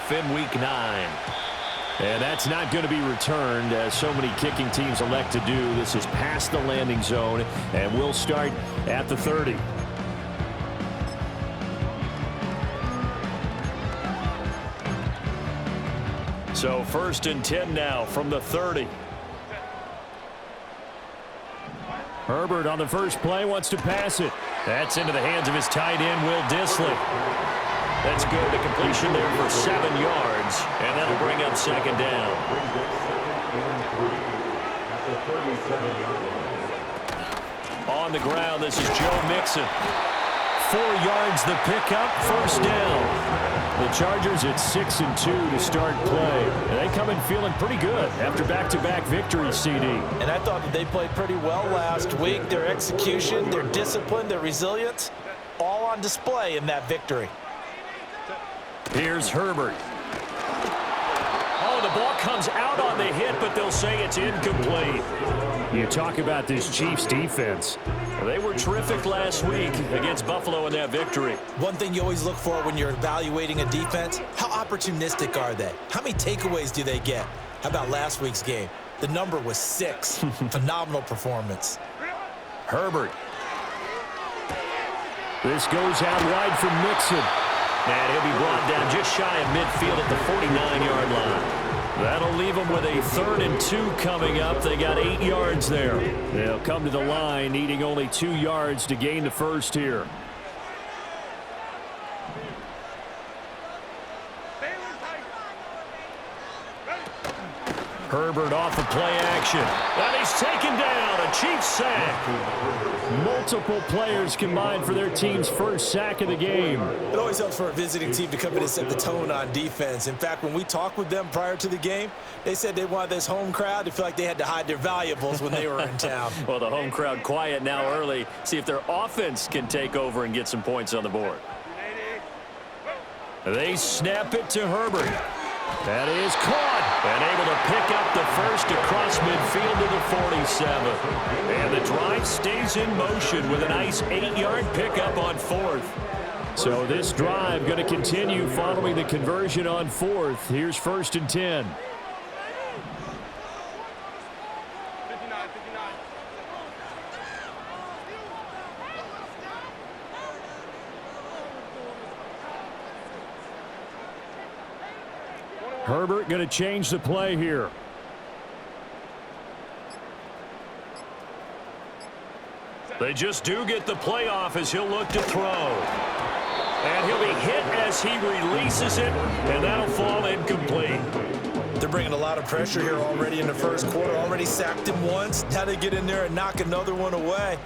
kickoff in Week 9. And that's not going to be returned, as so many kicking teams elect to do. This is past the landing zone, and we'll start at the 30. So 1st and 10 now from the 30. Herbert on the first play wants to pass it. That's into the hands of his tight end, Will Dissly. That's good. The completion there for 7 yards, and that'll bring up 2nd down. On the ground, this is Joe Mixon. 4 yards the pickup, 1st down. The Chargers at 6-2 to start play. And they come in feeling pretty good after back-to-back victories, CD. And I thought that they played pretty well last week. Their execution, their discipline, their resilience, all on display in that victory. Here's Herbert. Oh, the ball comes out on the hit, but they'll say it's incomplete. You talk about this Chiefs defense. They were terrific last week against Buffalo in that victory. One thing you always look for when you're evaluating a defense, how opportunistic are they? How many takeaways do they get? How about last week's game? The number was 6. Phenomenal performance. Herbert. This goes out wide for Mixon. And he'll be brought down just shy of midfield at the 49-yard line. That'll leave them with a 3rd and 2 coming up. They got 8 yards there. They'll come to the line needing only 2 yards to gain the first here. Herbert off the play action. And he's taken down. A Chiefs sack. Multiple players combined for their team's first sack of the game. It always helps for a visiting team to come in and set the tone on defense. In fact, when we talked with them prior to the game, they said they wanted this home crowd to feel like they had to hide their valuables when they were in town. Well, the home crowd quiet now early. See if their offense can take over and get some points on the board. They snap it to Herbert. That is caught and able to pick up the first across midfield to the 47. And the drive stays in motion with a nice 8-yard pickup on 4th. So this drive going to continue following the conversion on 4th. Here's 1st and 10. Herbert going to change the play here. They just do get the play off as he'll look to throw. And he'll be hit as he releases it, and that'll fall incomplete. They're bringing a lot of pressure here already in the first quarter. Already sacked him once. Now they get in there and knock another one away.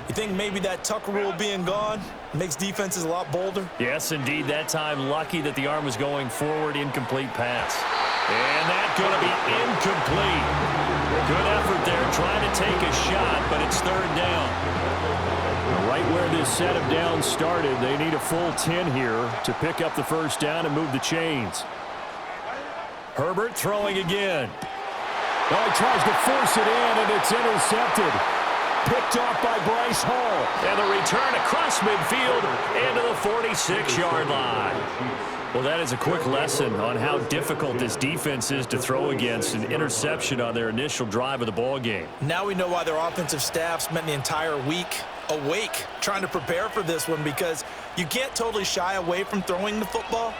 You think maybe that Tucker rule being gone makes defenses a lot bolder? Yes, indeed. That time, lucky that the arm was going forward. Incomplete pass. And that's going to be incomplete. Good effort there trying to take a shot, but it's 3rd down. Right where this set of downs started, they need a full 10 here to pick up the first down and move the chains. Herbert throwing again. Oh, he tries to force it in, and it's intercepted. Picked off by Bryce Hall. And the return across midfield into the 46-yard line. Well, that is a quick lesson on how difficult this defense is to throw against. An interception on their initial drive of the ball game. Now we know why their offensive staff spent the entire week awake trying to prepare for this one, because you can't totally shy away from throwing the football.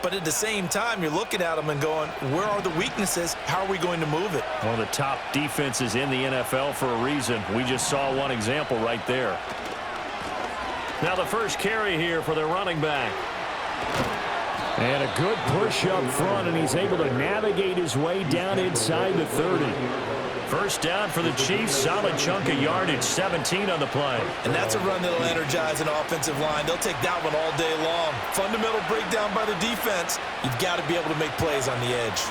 But at the same time, you're looking at them and going, where are the weaknesses? How are we going to move it? One of the top defenses in the NFL for a reason. We just saw one example right there. Now the first carry here for their running back. And a good push up front, and he's able to navigate his way down inside the 30. First down for the Chiefs. Solid chunk of yardage, 17 on the play. And that's a run that'll energize an offensive line. They'll take that one all day long. Fundamental breakdown by the defense. You've got to be able to make plays on the edge.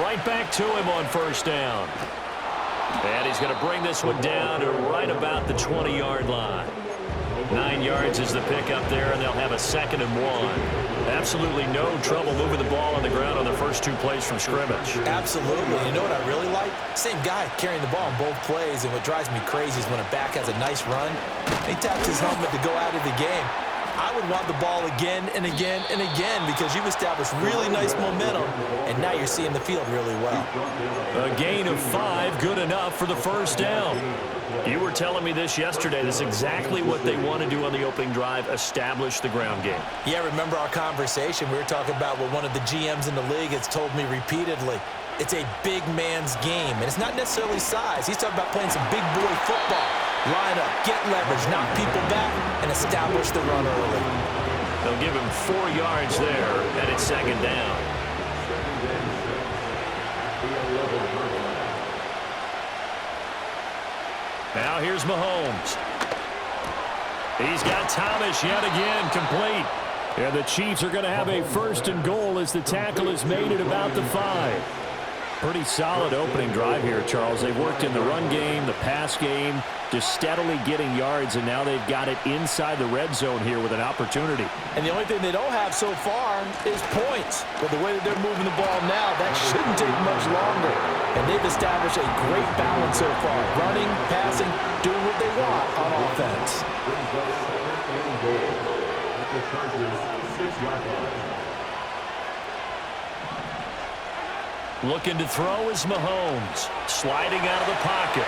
Right back to him on first down. And he's going to bring this one down to right about the 20-yard line. 9 yards is the pick up there, and they'll have a 2nd and 1. Absolutely no trouble moving the ball on the ground on the first 2 plays from scrimmage. Absolutely. You know what I really like? Same guy carrying the ball on both plays, and what drives me crazy is when a back has a nice run, he taps his helmet to go out of the game. I would want the ball again and again and again because you've established really nice momentum, and now you're seeing the field really well. A gain of 5, good enough for the first down. You were telling me this yesterday. This is exactly what they want to do on the opening drive, establish the ground game. Yeah, remember our conversation? We were talking about what one of the GMs in the league has told me repeatedly. It's a big man's game, and it's not necessarily size. He's talking about playing some big boy football. Line up, get leverage, knock people back, and establish the run early. They'll give him 4 yards there, and it's 2nd down. Now here's Mahomes. He's got Thomas yet again, complete. And the Chiefs are going to have a 1st and goal as the tackle is made at about the 5. Pretty solid opening drive here, Charles. They've worked in the run game, the pass game, just steadily getting yards, and now they've got it inside the red zone here with an opportunity. And the only thing they don't have so far is points. But the way that they're moving the ball now, that shouldn't take much longer. And they've established a great balance so far. Running, passing, doing what they want on offense. Looking to throw is Mahomes. Sliding out of the pocket.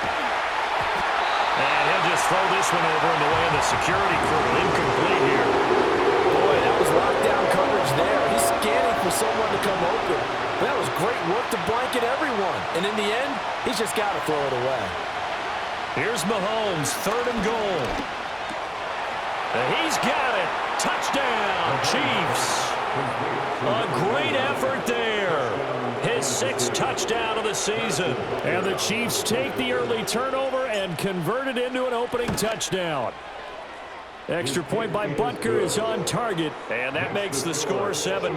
And he'll just throw this one over in the way of the security crew. Incomplete here. Boy, that was lockdown coverage there. He's scanning for someone to come open. That was great work to blanket everyone. And in the end, he's just got to throw it away. Here's Mahomes, 3rd and goal. And he's got it. Touchdown, Chiefs. A great effort there. His 6th touchdown of the season. And the Chiefs take the early turnover and convert it into an opening touchdown. Extra point by Butker is on target, and that makes the score 7-0.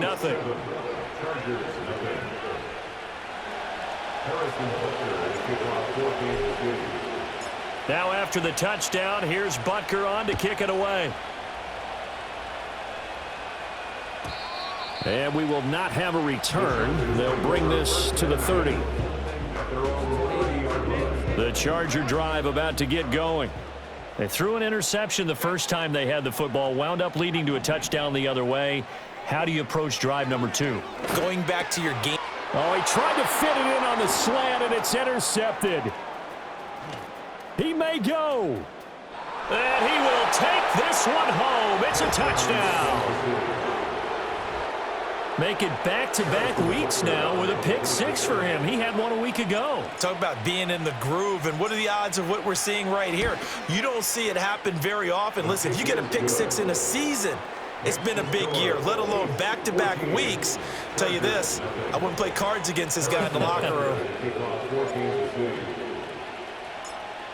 Now after the touchdown, here's Butker on to kick it away. And we will not have a return. They'll bring this to the 30. The Charger drive about to get going. They threw an interception the first time they had the football, wound up leading to a touchdown the other way. How do you approach drive number 2? Going back to your game. Oh, he tried to fit it in on the slant, and it's intercepted. He may go. And he will take this one home. It's a touchdown. Make it back-to-back weeks now with a pick 6 for him. He had one a week ago. Talk about being in the groove, and what are the odds of what we're seeing right here? You don't see it happen very often. Listen, if you get a pick 6 in a season, it's been a big year, let alone back-to-back weeks. Tell you this, I wouldn't play cards against this guy in the locker room.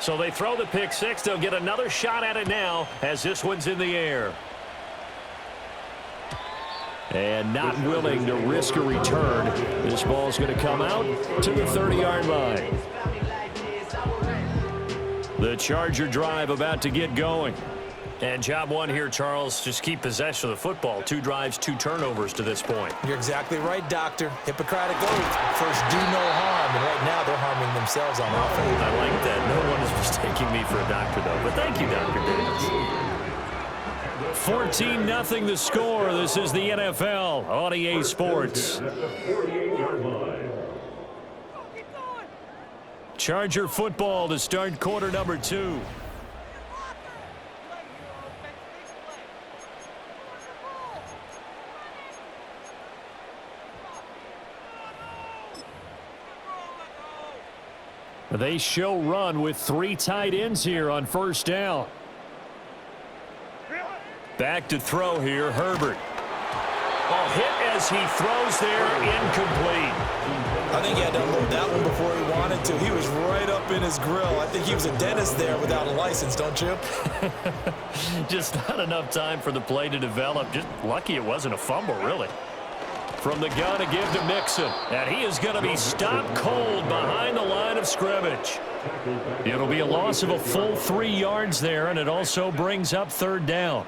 So they throw the pick 6. They'll get another shot at it now as this one's in the air. And not willing to risk a return. This ball's going to come out to the 30-yard line. The Charger drive about to get going. And job 1 here, Charles, just keep possession of the football. 2 drives, 2 turnovers to this point. You're exactly right, Doctor. Hippocratic oath. First, do no harm. And right now, they're harming themselves on offense. I like that. No one is mistaking me for a doctor, though. But thank you, Dr. Davis. 14-0 the score. This is the NFL on EA Sports. Charger football to start quarter number 2. They show run with 3 tight ends here on first down. Back to throw here, Herbert. Oh, hit as he throws there, incomplete. I think he had to unload that one before he wanted to. He was right up in his grill. I think he was a dentist there without a license, don't you? Just not enough time for the play to develop. Just lucky it wasn't a fumble, really. From the gun, a give to Mixon. And he is going to be stopped cold behind the line of scrimmage. It'll be a loss of a full 3 yards there, and it also brings up third down.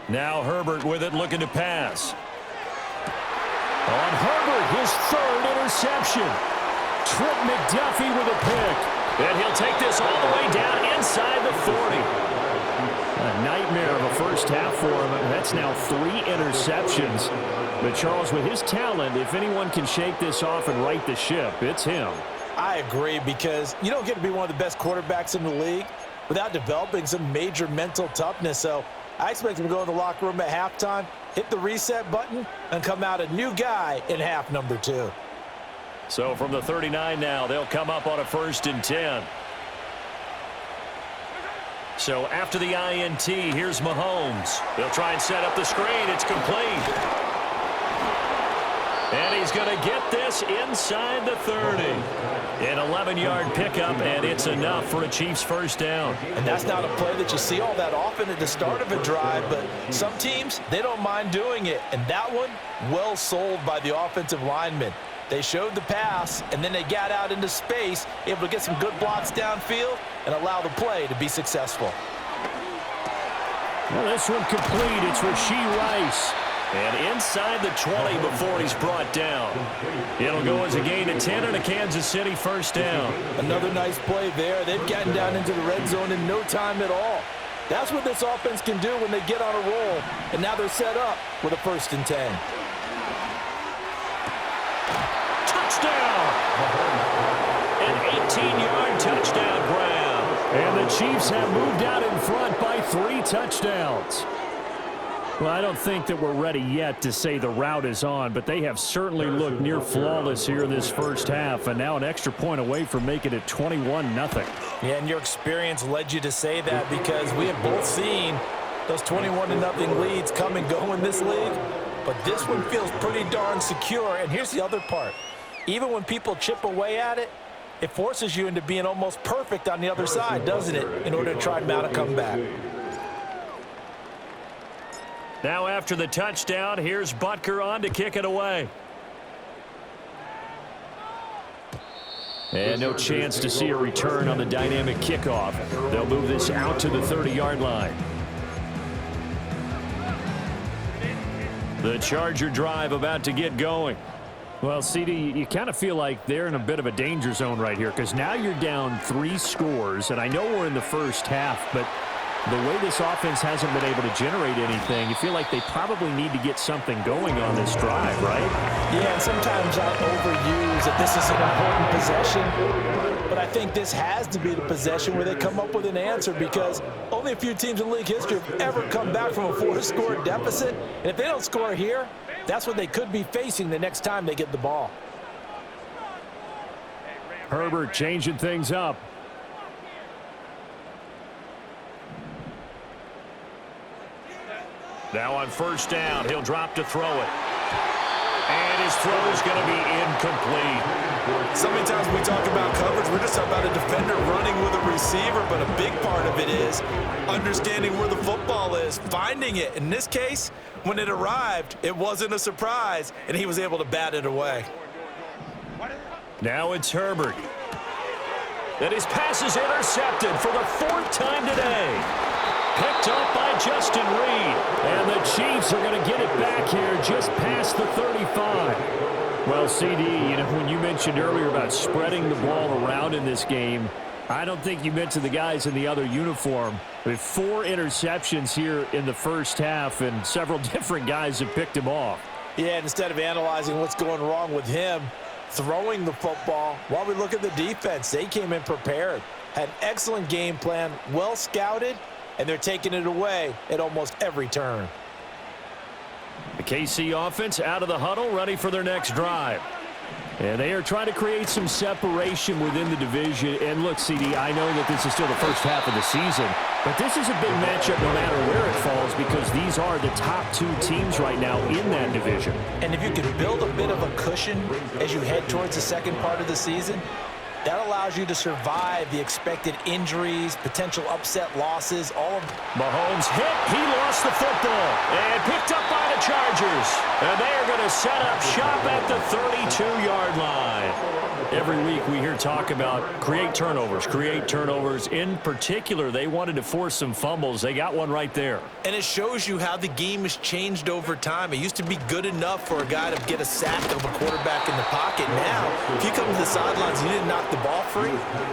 Now Herbert with it, looking to pass. On Herbert, his third interception. Trent McDuffie with a pick. And he'll take this all the way down inside the 40. A nightmare of a first half for him. That's now 3 interceptions. But Charles, with his talent, if anyone can shake this off and right the ship, it's him. I agree, because you don't get to be one of the best quarterbacks in the league without developing some major mental toughness. So I expect him to go in the locker room at halftime, hit the reset button, and come out a new guy in half number 2. So from the 39 now, they'll come up on a 1st and 10. So after the INT, here's Mahomes. They'll try and set up the screen. It's complete. And he's going to get this inside the 30. An 11-yard pickup, and it's enough for a Chiefs first down. And that's not a play that you see all that often at the start of a drive, but some teams, they don't mind doing it. And that one, well sold by the offensive lineman. They showed the pass, and then they got out into space, able to get some good blocks downfield and allow the play to be successful. Well, this one complete. It's Rashee Rice. And inside the 20 before he's brought down. It'll go as a gain of 10 and a Kansas City first down. Another nice play there. They've gotten down into the red zone in no time at all. That's what this offense can do when they get on a roll. And now they're set up with a 1st and 10. Touchdown! An 18-yard touchdown grab. And the Chiefs have moved out in front by 3 touchdowns. Well, I don't think that we're ready yet to say the route is on, but they have certainly looked near flawless here in this first half, and now an extra point away from making it 21-0. Yeah, and your experience led you to say that, because we have both seen those 21-0 leads come and go in this league, but this one feels pretty darn secure. And here's the other part. Even when people chip away at it, it forces you into being almost perfect on the other side, doesn't it, in order to try and mount a comeback. Now after the touchdown, here's Butker on to kick it away. And no chance to see a return on the dynamic kickoff. They'll move this out to the 30-yard line. The Charger drive about to get going. Well, CD, you kind of feel like they're in a bit of a danger zone right here, because now you're down 3 scores, and I know we're in the first half, but the way this offense hasn't been able to generate anything, you feel like they probably need to get something going on this drive, right? Yeah, and sometimes I overuse that this is an important possession, but I think this has to be the possession where they come up with an answer, because only a few teams in league history have ever come back from a 4-score deficit, and if they don't score here, that's what they could be facing the next time they get the ball. Herbert changing things up. Now on first down, he'll drop to throw it. And his throw is going to be incomplete. So many times we talk about coverage, we're just talking about a defender running with a receiver, but a big part of it is understanding where the football is, finding it. In this case, when it arrived, it wasn't a surprise, and he was able to bat it away. Now it's Herbert. And his pass is intercepted for the 4th time today. Picked up by Justin Reed. And the Chiefs are going to get it back here just past the 35. Well, CD, you know, when you mentioned earlier about spreading the ball around in this game, I don't think you mentioned the guys in the other uniform. With 4 interceptions here in the first half, and several different guys have picked him off. Yeah, instead of analyzing what's going wrong with him throwing the football, while we look at the defense, they came in prepared. Had an excellent game plan, well scouted, and they're taking it away at almost every turn. The KC offense out of the huddle, ready for their next drive. And they are trying to create some separation within the division. And look, CD, I know that this is still the first half of the season, but this is a big matchup no matter where it falls, because these are the top 2 teams right now in that division. And if you can build a bit of a cushion as you head towards the second part of the season, That allows you to survive the expected injuries, potential upset losses, all of them. Mahomes hit. He lost the football and picked up by the Chargers. And they are going to set up shop at the 32-yard line. Every week we hear talk about create turnovers. In particular, they wanted to force some fumbles. They got one right there. And it shows you how the game has changed over time. It used to be good enough for a guy to get a sack of a quarterback in the pocket. Now, if you come to the sidelines and you didn't knock the ball free,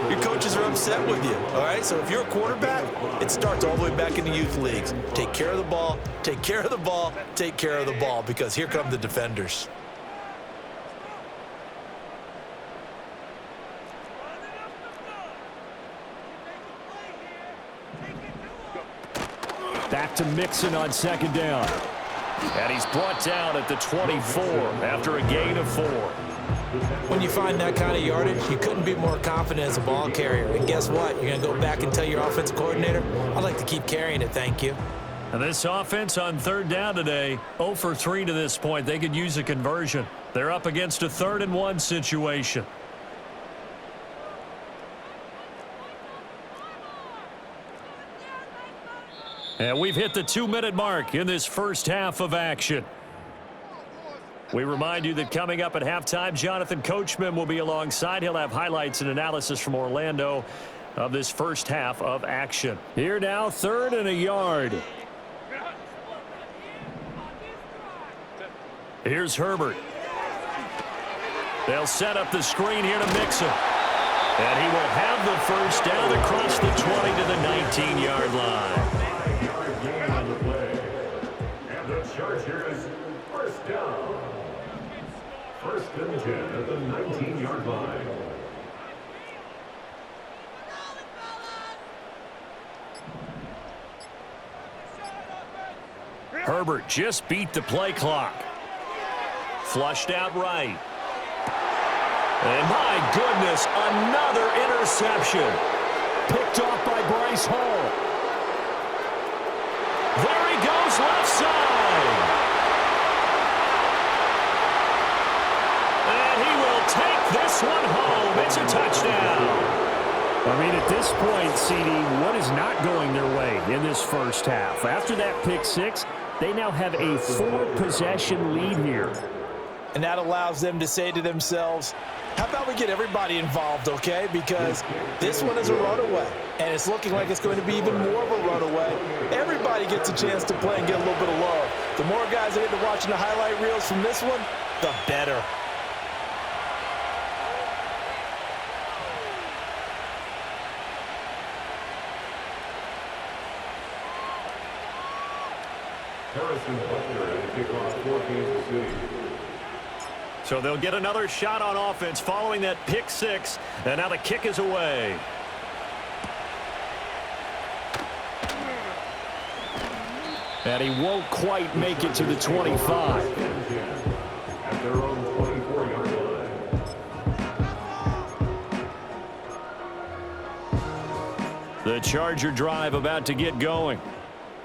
your coaches are upset with you. All right? So if you're a quarterback, it starts all the way back in the youth leagues. Take care of the ball, take care of the ball, take care of the ball, because here come the defenders. Back to Mixon on second down. And he's brought down at the 24 after a gain of 4. When you find that kind of yardage, you couldn't be more confident as a ball carrier. And guess what? You're going to go back and tell your offensive coordinator, I'd like to keep carrying it, thank you. And this offense on third down today, 0 for 3 to this point. They could use a conversion. They're up against a 3rd and 1 situation. And we've hit the 2-minute mark in this first half of action. We remind you that coming up at halftime, Jonathan Coachman will be alongside. He'll have highlights and analysis from Orlando of this first half of action. Here now, 3rd and a yard. Here's Herbert. They'll set up the screen here to Mixon. And he will have the first down across the 20 to the 19-yard line. Chargers, first down. 1st and 10 at the 19-yard line. Herbert just beat the play clock. Flushed out right. And my goodness, another interception. Picked off by Bryce Hall. There he goes, left side. And he will take this one home. It's a touchdown. I mean, at this point, CD, what is not going their way in this first half? After that pick six, they now have a 4-possession lead here. And that allows them to say to themselves, how about we get everybody involved, okay? Because this one is a runaway, and it's looking like it's going to be even more of a runaway. Everybody gets a chance to play and get a little bit of love. The more guys that get to watching the highlight reels from this one, the better. Harrison Butler and kickoff for Kansas City. So they'll get another shot on offense following that pick six, and now the kick is away. And he won't quite make it to the 25. At their own 24-yard line. The Charger drive about to get going.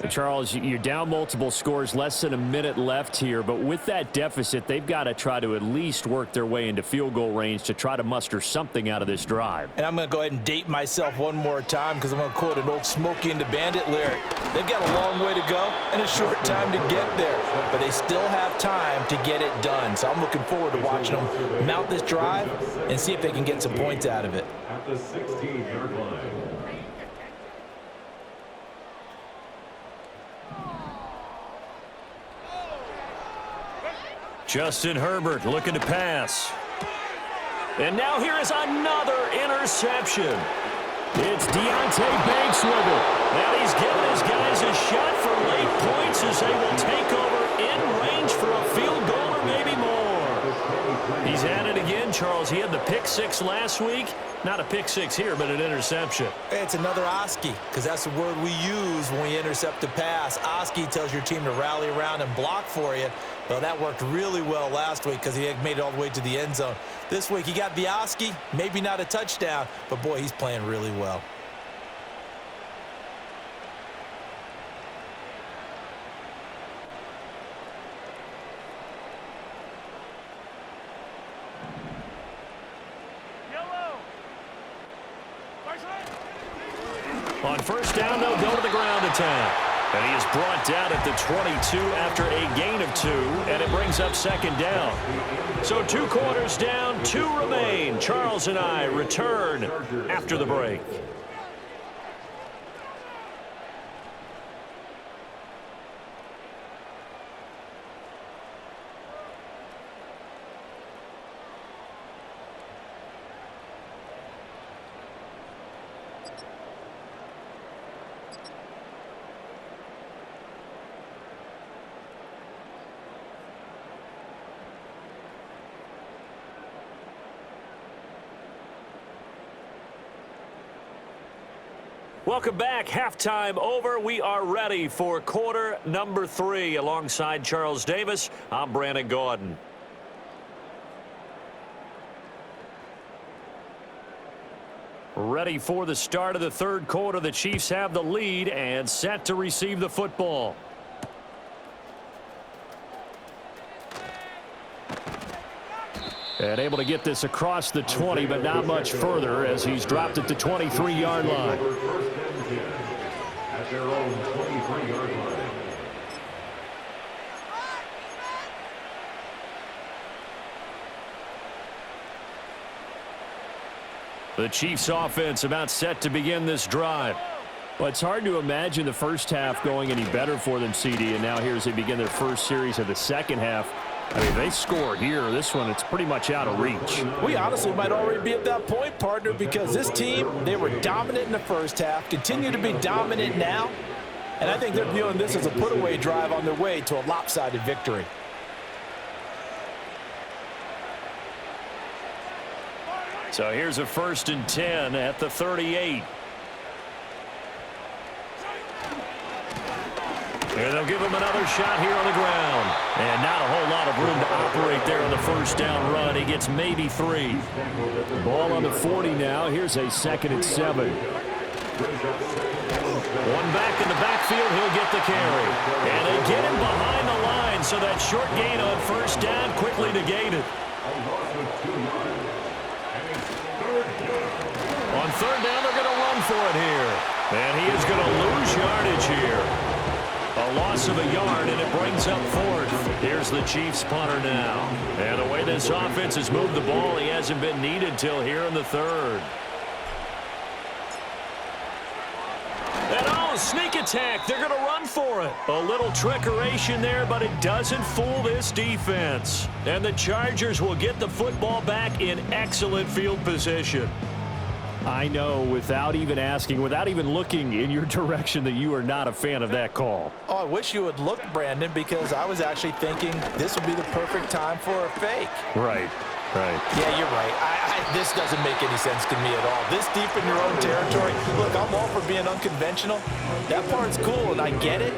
Charles, you're down multiple scores, less than a minute left here, but with that deficit, they've got to try to at least work their way into field goal range to try to muster something out of this drive. And I'm going to go ahead and date myself one more time because I'm going to quote an old Smokey and the Bandit lyric. They've got a long way to go and a short time to get there, but they still have time to get it done. So I'm looking forward to watching them mount this drive and see if they can get some points out of it. At the 16-yard line. Justin Herbert looking to pass. And now here is another interception. It's Deonte Banks with it. And he's giving his guys a shot for late points as they will take over in range for a field goal or maybe more. He's at it again, Charles. He had the pick six last week. Not a pick six here, but an interception. It's another Oski, because that's the word we use when we intercept a pass. Oski tells your team to rally around and block for you. Well, that worked really well last week because he had made it all the way to the end zone. This week, he got the Oski, maybe not a touchdown, but boy, he's playing really well. On first down, they'll go to the ground attack. And he is brought down at the 22 after a gain of 2, and it brings up second down. So 2 quarters down, 2 remain. Charles and I return after the break. Welcome back. Halftime over. We are ready for quarter number 3. Alongside Charles Davis, I'm Brandon Gordon. Ready for the start of the third quarter. The Chiefs have the lead and set to receive the football. And able to get this across the 20, but not much further as he's dropped at the 23-yard line. At their own 23-yard line. The Chiefs offense about set to begin this drive. Well, it's hard to imagine the first half going any better for them, CD, and now here as they begin their first series of the second half. I mean, they score here. This one, it's pretty much out of reach. We honestly might already be at that point, partner, because this team, they were dominant in the first half, continue to be dominant now, and I think they're viewing this as a put-away drive on their way to a lopsided victory. So here's a 1st and 10 at the 38. And they'll give him another shot here on the ground. And not a whole lot of room to operate there on the first down run. He gets maybe 3. Ball on the 40 now. Here's a 2nd and 7. One back in the backfield. He'll get the carry. And they get him behind the line. So that short gain on first down quickly negated. On third down, they're going to run for it here. And he is going to lose yardage here. A loss of a yard, and it brings up 4th. Here's the Chiefs punter now. And the way this offense has moved the ball, he hasn't been needed till here in the 3rd. And sneak attack. They're going to run for it. A little trickeration there, but it doesn't fool this defense. And the Chargers will get the football back in excellent field position. I know, without even asking, without even looking in your direction, that you are not a fan of that call. Oh, I wish you would look, Brandon, because I was actually thinking this would be the perfect time for a fake. Right. Yeah, you're right. This doesn't make any sense to me at all. This deep in your own territory. Look, I'm all for being unconventional. That part's cool, and I get it.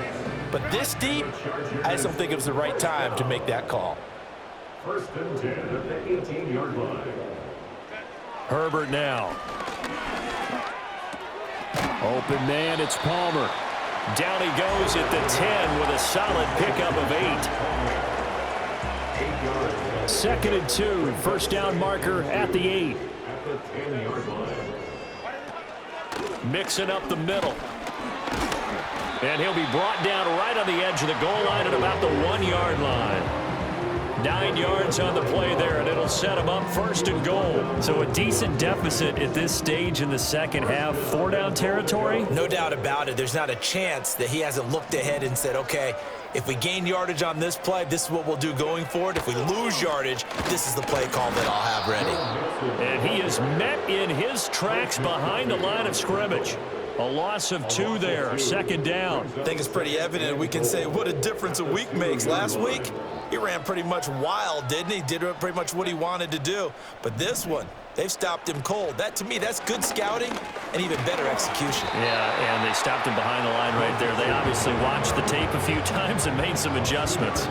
But this deep, I just don't think it was the right time to make that call. 1st and 10 at the 18-yard line. Herbert now. Open man, it's Palmer. Down he goes at the 10 with a solid pickup of 8. 2nd and 2, first down marker at the 8. At the 10-yard line. Mixing up the middle. And he'll be brought down right on the edge of the goal line at about the 1-yard line. 9 yards on the play there, and it'll set him up 1st and goal. So a decent deficit at this stage in the second half. 4-down territory? No doubt about it. There's not a chance that he hasn't looked ahead and said, okay, if we gain yardage on this play, this is what we'll do going forward. If we lose yardage, this is the play call that I'll have ready. And he is met in his tracks behind the line of scrimmage. A loss of 2 there, 2nd down. I think it's pretty evident. We can say what a difference a week makes. Last week, he ran pretty much wild, didn't he? Did pretty much what he wanted to do. But this one, they've stopped him cold. That, to me, that's good scouting and even better execution. Yeah, and they stopped him behind the line right there. They obviously watched the tape a few times and made some adjustments.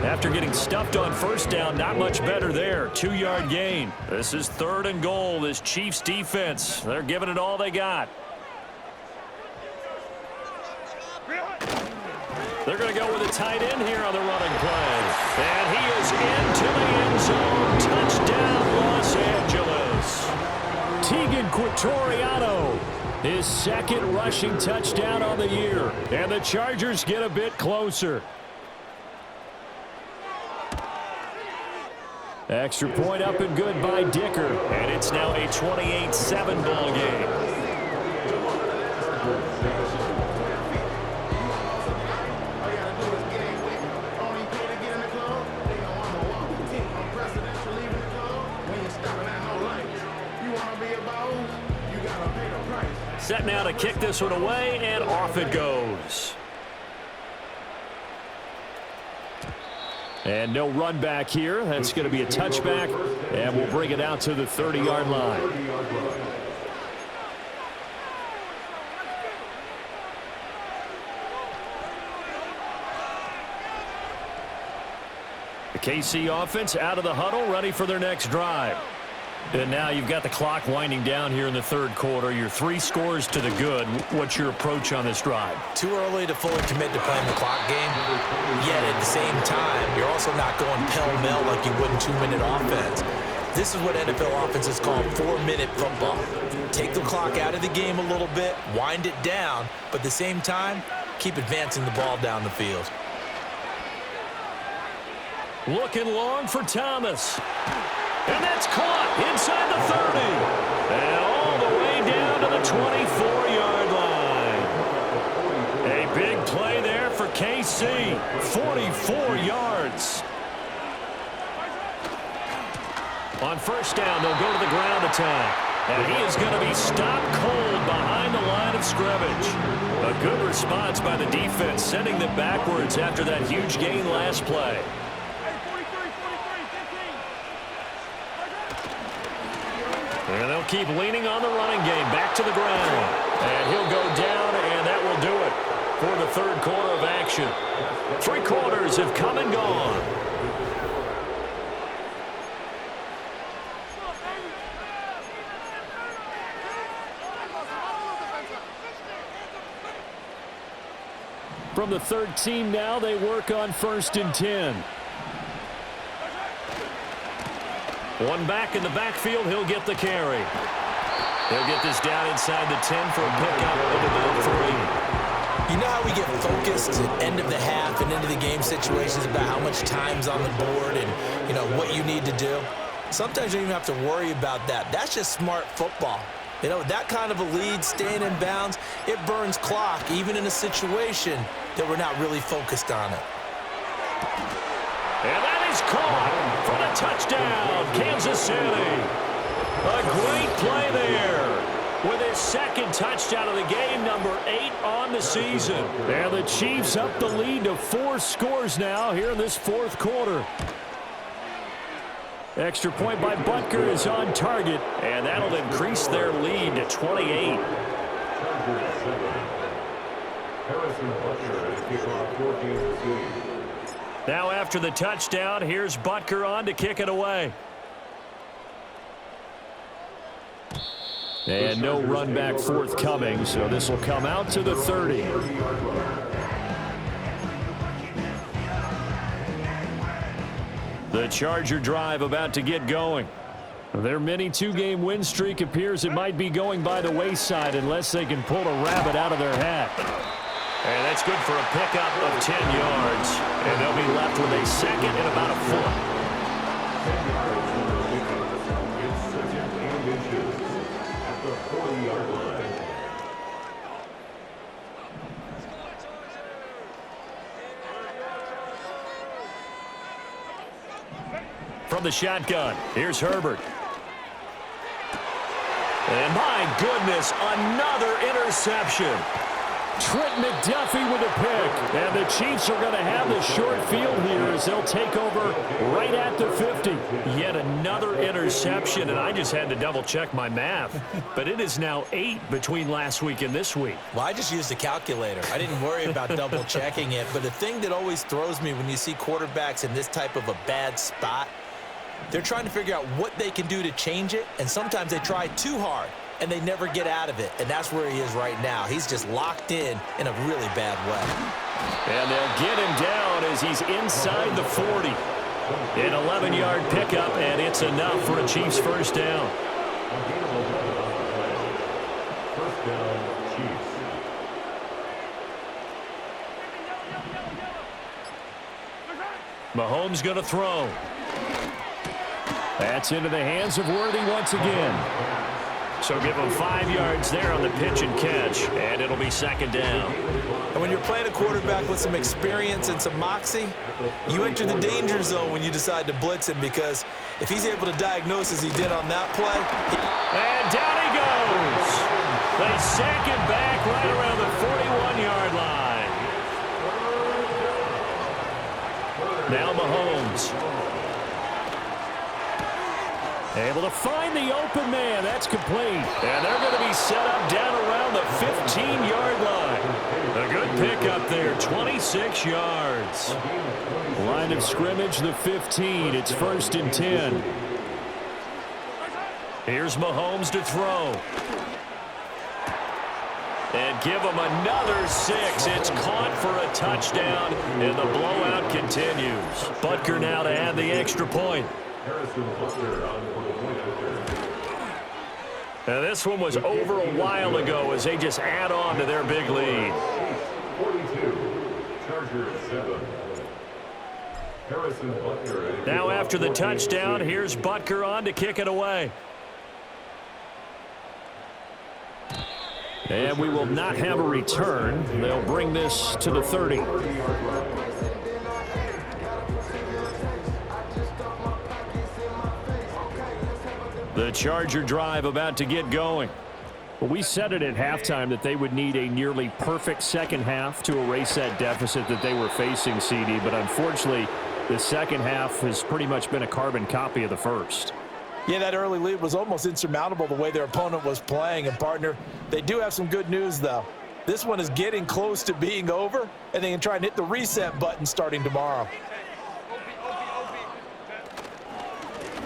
After getting stuffed on first down, not much better there. 2-yard gain. This is 3rd and goal. This Chiefs defense, they're giving it all they got. They're going to go with a tight end here on the running play. And he is into the end zone. Touchdown, Los Angeles. Tegan Quattoriano His second rushing touchdown on the year. And the Chargers get a bit closer. Extra point up and good by Dicker. And it's now a 28-7 ball game. Set now to kick this one away, and off it goes. And no run back here. That's going to be a touchback, and we'll bring it out to the 30-yard line. The KC offense out of the huddle, ready for their next drive. And now you've got the clock winding down here in the third quarter. Your 3 scores to the good. What's your approach on this drive? Too early to fully commit to playing the clock game. Yet at the same time, you're also not going pell-mell like you would in 2-minute offense. This is what NFL offenses call 4-minute football. Take the clock out of the game a little bit, wind it down, but at the same time, keep advancing the ball down the field. Looking long for Thomas. And that's caught inside the 30. And all the way down to the 24-yard line. A big play there for KC. 44 yards. On first down, they'll go to the ground attack. And he is going to be stopped cold behind the line of scrimmage. A good response by the defense, sending them backwards after that huge gain last play. And they'll keep leaning on the running game. Back to the ground. And he'll go down, and that will do it for the third quarter of action. 3 quarters have come and gone. From the 13 now, they work on 1st and 10. One back in the backfield, he'll get the carry. He'll get this down inside the 10 for a pickup of about 3. You know how we get focused at end of the half and into the game situations about how much time's on the board and, you know, what you need to do? Sometimes you don't even have to worry about that. That's just smart football. You know, that kind of a lead, staying in bounds, it burns clock, even in a situation that we're not really focused on it. And that is caught for the touchdown, Kansas City. A great play there with his second touchdown of the game, number 8 on the season. And the Chiefs up the lead to 4 scores now here in this 4th quarter. Extra point by Butker is on target, and that'll increase their lead to 28. Now after the touchdown, here's Butker on to kick it away. And no run back forthcoming, so this will come out to the 30. The Charger drive about to get going. Their mini 2-game win streak appears it might be going by the wayside unless they can pull a rabbit out of their hat. And that's good for a pickup of 10 yards. And they'll be left with a second and about a foot. From the shotgun, here's Herbert. And my goodness, another interception. Trent McDuffie with a pick. And the Chiefs are going to have the short field here as they'll take over right at the 50. Yet another interception, and I just had to double-check my math. But it is now 8 between last week and this week. Well, I just used a calculator. I didn't worry about double-checking it. But the thing that always throws me when you see quarterbacks in this type of a bad spot, they're trying to figure out what they can do to change it, and sometimes they try too hard, and they never get out of it, and that's where he is right now. He's just locked in a really bad way. And they'll get him down as he's inside the 40. An 11-yard pickup, and it's enough for a Chiefs first down. down, Chiefs. Mahomes going to throw. That's into the hands of Worthy once again. So give him 5 yards there on the pitch and catch, and it'll be second down. And when you're playing a quarterback with some experience and some moxie, you enter the danger zone when you decide to blitz him, because if he's able to diagnose as he did on that play. And down he goes. They sack it back right around the 41-yard line. Now Mahomes. Able to find the open man. That's complete. And they're going to be set up down around the 15-yard line. A good pickup there, 26 yards. Line of scrimmage, the 15. It's 1st and 10. Here's Mahomes to throw. And give him another 6. It's caught for a touchdown, and the blowout continues. Butker now to add the extra point. Now this one was over a while ago as they just add on to their big lead. 42, Chargers 7. Now after the touchdown, here's Butker on to kick it away. And we will not have a return. They'll bring this to the 30. The Charger drive about to get going. Well, we said it at halftime that they would need a nearly perfect second half to erase that deficit that they were facing, CD. But unfortunately, the second half has pretty much been a carbon copy of the first. Yeah, that early lead was almost insurmountable the way their opponent was playing. And, partner, they do have some good news, though. This one is getting close to being over, and they can try and hit the reset button starting tomorrow.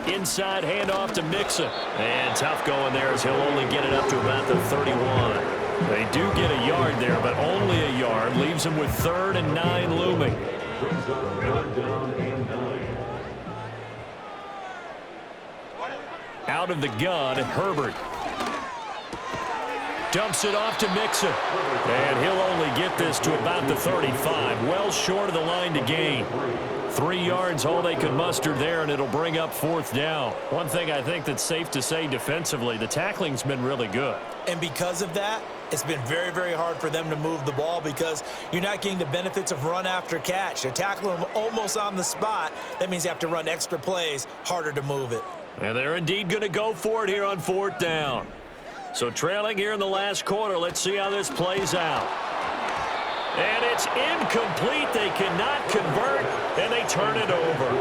Inside handoff to Mixon. And tough going there as he'll only get it up to about the 31. They do get a yard there, but only a yard. Leaves them with 3rd and 9 looming. Out of the gun, Herbert. Dumps it off to Mixon. And he'll only get this to about the 35. Well short of the line to gain. 3 yards, all they could muster there, and it'll bring up 4th down. One thing I think that's safe to say defensively, the tackling's been really good. And because of that, it's been very, very hard for them to move the ball because you're not getting the benefits of run after catch. They're tackling them almost on the spot. That means you have to run extra plays, harder to move it. And they're indeed going to go for it here on 4th down. So trailing here in the last quarter, let's see how this plays out. And it's incomplete. They cannot convert, and they turn it over.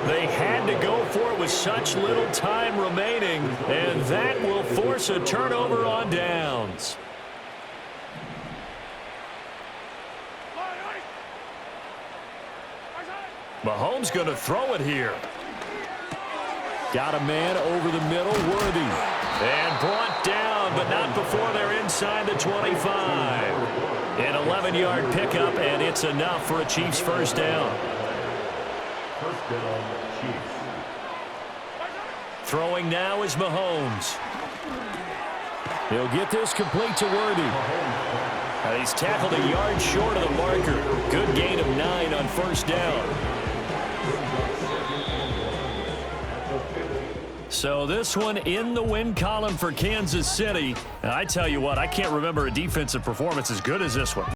They had to go for it with such little time remaining, and that will force a turnover on downs. Mahomes going to throw it here. Got a man over the middle, Worthy. And brought down, but not before they're inside the 25. An 11-yard pickup, and it's enough for a Chiefs first down. First down, Chiefs. Throwing now is Mahomes. He'll get this complete to Worthy. He's tackled a yard short of the marker. Good gain of 9 on first down. So this one in the win column for Kansas City. And I tell you what, I can't remember a defensive performance as good as this one.